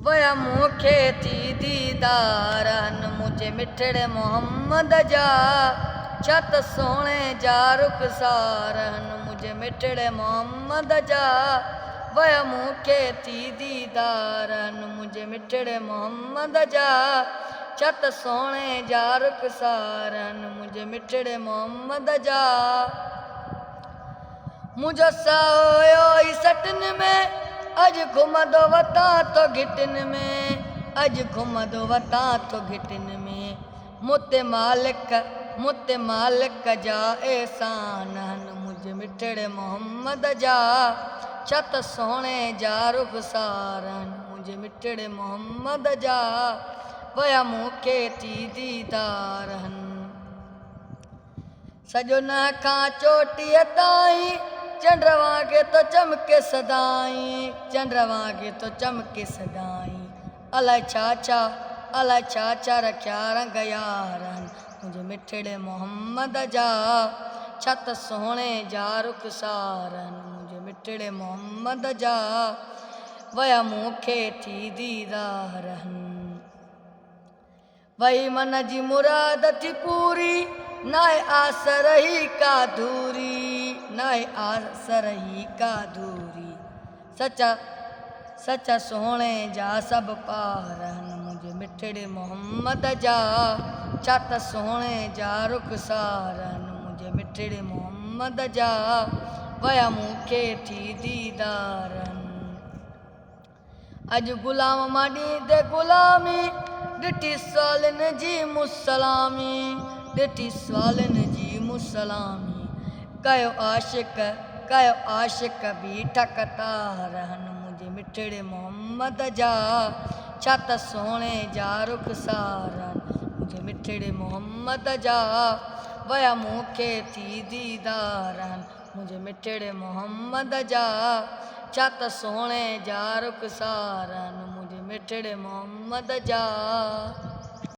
वया मूंखे थी दीदारन मुझे मिठड़े मोहम्मद जा छत सोने जा रुखसारन मुझे मिठड़े मोहम्मद जा वया मूंखे थी दीदारन मुझे मिठड़े मोहम्मद जा छत सोने जा रुखसारन मुझे मिठड़े मोहम्मद जा मुझो सायो ई सटन में अज घुमदो वता तो घिटन में अज घुमदो वता तो घिटन में मुते मालिक जा एहसानन मुझे मिठड़े मोहम्मद जा छत सोने जा रुखसारन मुझे मिठड़े मोहम्मद जा वया मूंखे थी दीदारन सजो न खां चोटीअ ताईं चंड्र वांगे तो चमके सदाई चंड्र वांगे तो चमके सदाई अलाए छा छा रखिया रंग यारन मुझे मिठड़े मोहम्मद जा छत सोने जा रुखसारन मुझे मिठड़े मोहम्मद जा वया मूंखे थी दीदारन वही मन जी मुराद थी पूरी नाए आस रही का धूरी नाए आस रही का धूरी सच्चा सोने जा सब पारन मुझे मिठड़े मोहम्मद जा छत सोने जा रुखसारन मुझे मिठड़े मोहम्मद जा वया मूंखे थी दीदारन अज गुलाम मां ॾींदे गुलामी ॾिठी सालन जी मुसलामी ॾिठी सालन जी मुसलामी कयो आशिक भी ठकतारन मुझे मिठड़े मोहम्मद जा छत सोने जा रुखसारन मुझे मिठड़े मोहम्मद जा वया मूंखे थी दीदारन मुझे मिठड़े मोहम्मद जा छत सोने जा रुखसारन मुझे मिठड़े मोहम्मद जा।